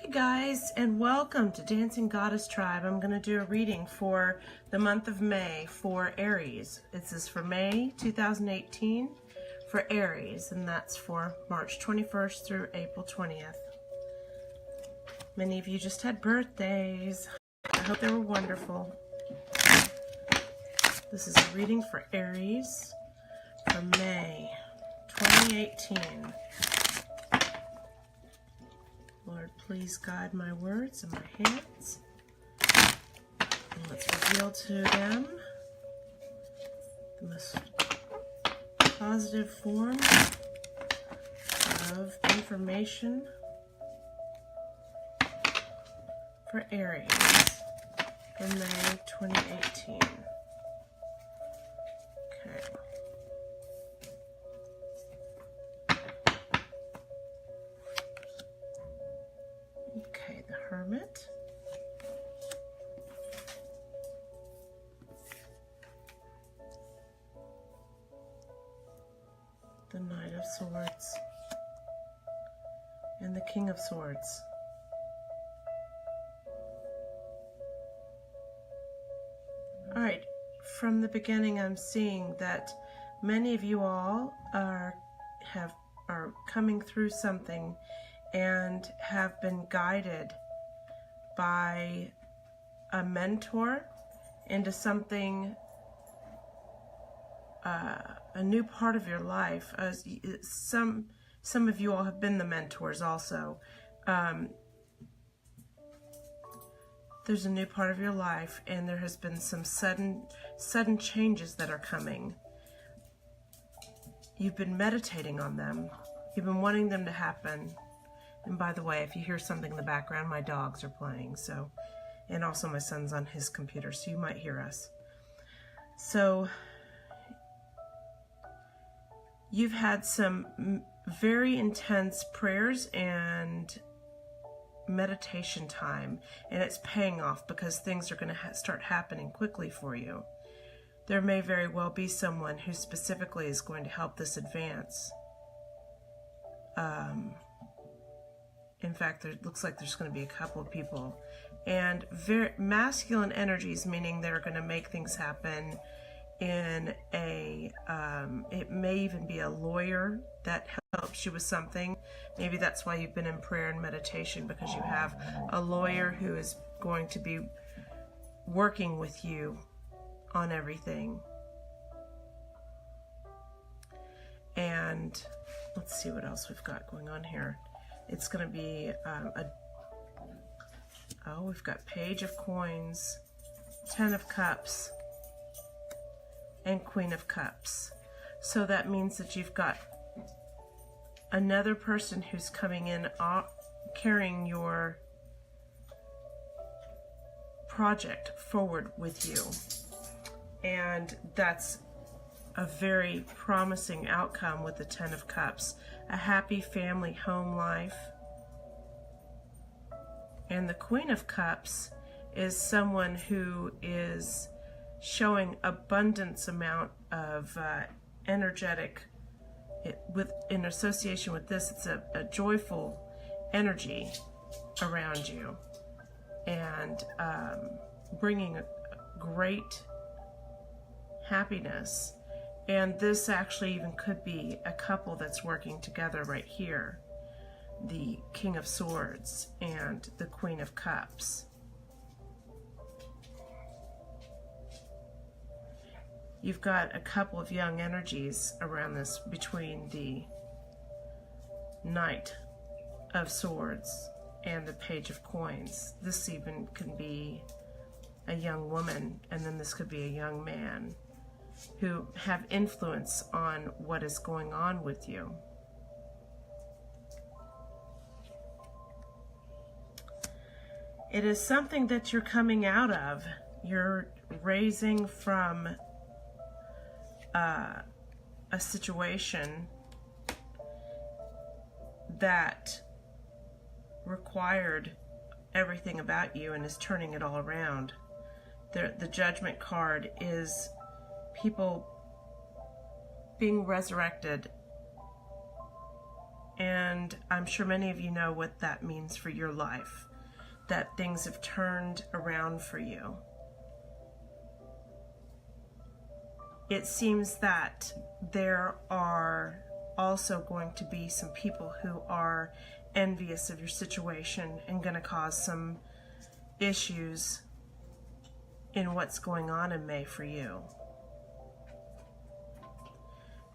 Hey guys, and welcome to Dancing Goddess Tribe. I'm going to do a reading for the month of May for Aries. This is for May 2018 for Aries, and that's for March 21st through April 20th. Many of you just had birthdays. I hope they were wonderful. This is a reading for Aries for May 2018. Lord, please guide my words and my hands. And let's reveal to them the most positive form of information for Aries for May 2018. Okay. Okay, the Hermit. The Knight of Swords. And the King of Swords. Alright, from the beginning I'm seeing that many of you all are coming through something and have been guided by a mentor into something, a new part of your life. Some of you all have been the mentors also. There's a new part of your life, and there has been some sudden changes that are coming. You've been meditating on them. You've been wanting them to happen. And by the way, if you hear something in the background, my dogs are playing, so, and also my son's on his computer, so you might hear us. So, you've had some very intense prayers and meditation time, and it's paying off because things are going to start happening quickly for you. There may very well be someone who specifically is going to help this advance. In fact, it looks like there's going to be a couple of people. And very masculine energies, meaning they're going to make things happen in a, it may even be a lawyer that helps you with something. Maybe that's why you've been in prayer and meditation, because you have a lawyer who is going to be working with you on everything. And let's see what else we've got going on here. It's going to be we've got Page of Coins, 10 of Cups, and Queen of Cups. So that means that you've got another person who's coming in carrying your project forward with you. And that's a very promising outcome with the 10 of Cups. A happy family home life. And the Queen of Cups is someone who is showing abundance amount of energetic, in association with this, it's a joyful energy around you, and bringing a great happiness. And this actually even could be a couple that's working together right here. The King of Swords and the Queen of Cups. You've got a couple of young energies around this between the Knight of Swords and the Page of Coins. This even can be a young woman, and then this could be a young man who have influence on what is going on with you. It is something that you're coming out of. You're raising from a situation that required everything about you and is turning it all around. The Judgment card is people being resurrected And I'm sure many of you know what that means for your life, that things have turned around for you. It seems that there are also going to be some people who are envious of your situation and going to cause some issues in what's going on in May for you.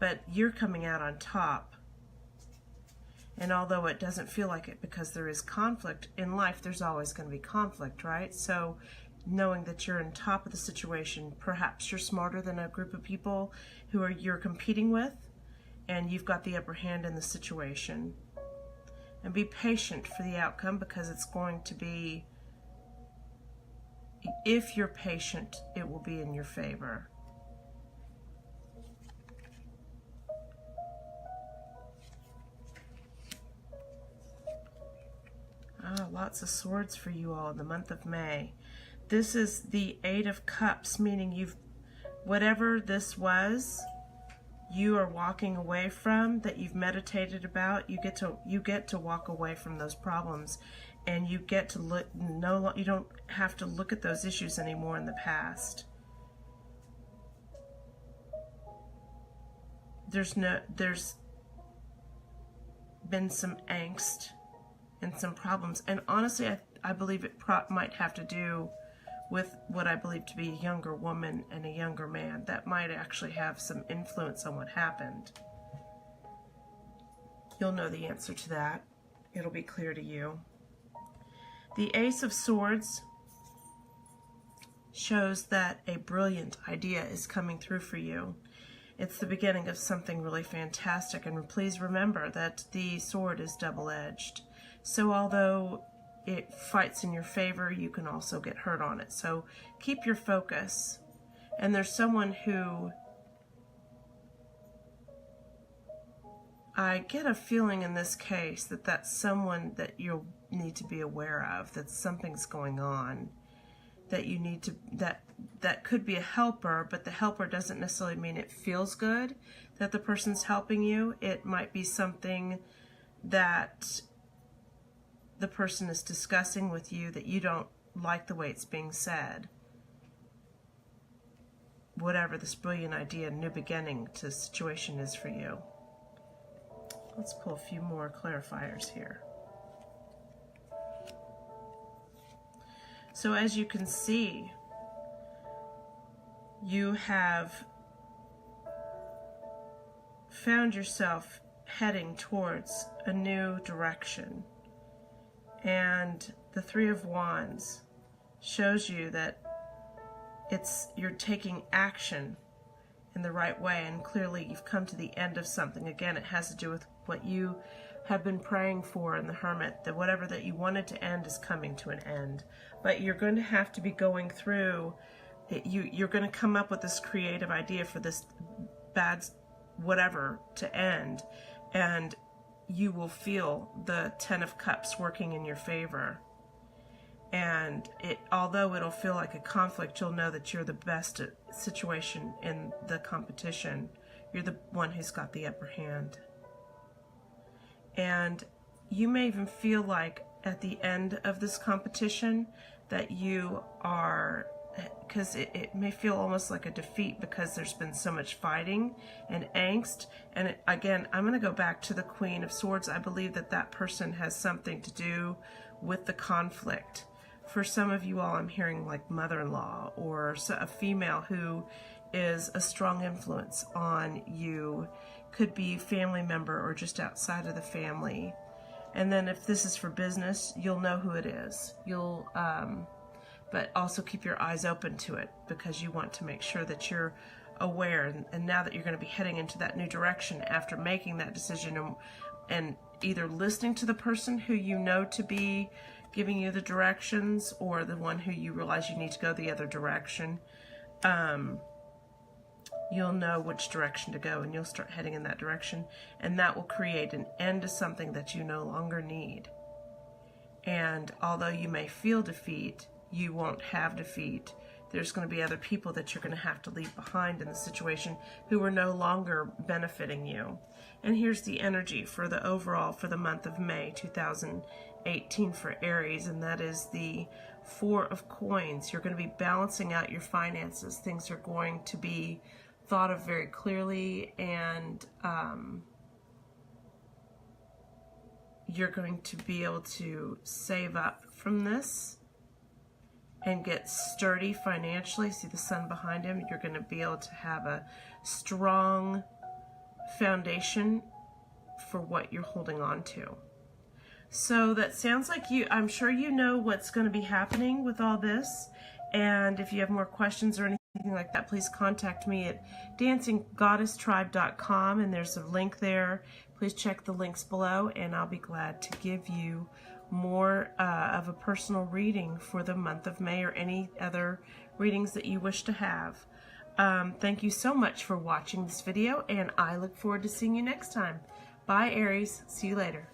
But you're coming out on top. And although it doesn't feel like it because there is conflict in life, there's always going to be conflict, right? So knowing that you're on top of the situation, perhaps you're smarter than a group of people who you're competing with, and you've got the upper hand in the situation. And be patient for the outcome, because it's going to be, if you're patient, it will be in your favor. Lots of swords for you all in the month of May. This is the Eight of Cups, meaning whatever this was, you are walking away from, that you've meditated about. You get to walk away from those problems, and you get to look. You don't have to look at those issues anymore in the past. There's been some angst and some problems, and honestly, I believe it might have to do with what I believe to be a younger woman and a younger man. That might actually have some influence on what happened. You'll know the answer to that. It'll be clear to you. The Ace of Swords shows that a brilliant idea is coming through for you. It's the beginning of something really fantastic, and please remember that the sword is double-edged. So although it fights in your favor, you can also get hurt on it. So keep your focus. And there's someone who, I get a feeling in this case that that's someone that you'll need to be aware of, that something's going on, that you need to, that could be a helper, but the helper doesn't necessarily mean it feels good that the person's helping you. It might be something that the person is discussing with you that you don't like the way it's being said. Whatever this brilliant idea, new beginning to situation is for you. Let's pull a few more clarifiers here. So as you can see, you have found yourself heading towards a new direction. And the Three of Wands shows you that you're taking action in the right way, and clearly you've come to the end of something. Again, it has to do with what you have been praying for in the Hermit, that whatever that you wanted to end is coming to an end. But you're going to have to be going through, you're going to come up with this creative idea for this bad whatever to end, and you will feel the Ten of Cups working in your favor. And although it'll feel like a conflict, you'll know that you're the best situation in the competition. You're the one who's got the upper hand. And you may even feel like at the end of this competition that you are, because it may feel almost like a defeat because there's been so much fighting and angst. And again, I'm going to go back to the Queen of Swords. I believe that that person has something to do with the conflict. For some of you all, I'm hearing like mother-in-law or a female who is a strong influence on you. Could be family member or just outside of the family. And then if this is for business, you'll know who it is. But also keep your eyes open to it, because you want to make sure that you're aware. And now that you're going to be heading into that new direction after making that decision and either listening to the person who you know to be giving you the directions, or the one who you realize you need to go the other direction, you'll know which direction to go, and you'll start heading in that direction, and that will create an end to something that you no longer need. And although you may feel defeat, you won't have defeat. there's going to be other people that you're going to have to leave behind in the situation who are no longer benefiting you. And here's the energy for the overall for the month of May 2018 for Aries, and that is the Four of Coins. You're going to be balancing out your finances. Things are going to be thought of very clearly, and you're going to be able to save up from this and get sturdy financially. See the sun behind him? You're going to be able to have a strong foundation for what you're holding on to. So that sounds like I'm sure you know what's going to be happening with all this. And if you have more questions or anything like that, please contact me at dancinggoddesstribe.com, and there's a link there. Please check the links below, and I'll be glad to give you more of a personal reading for the month of May, or any other readings that you wish to have. Thank you so much for watching this video, and I look forward to seeing you next time. Bye, Aries. See you later.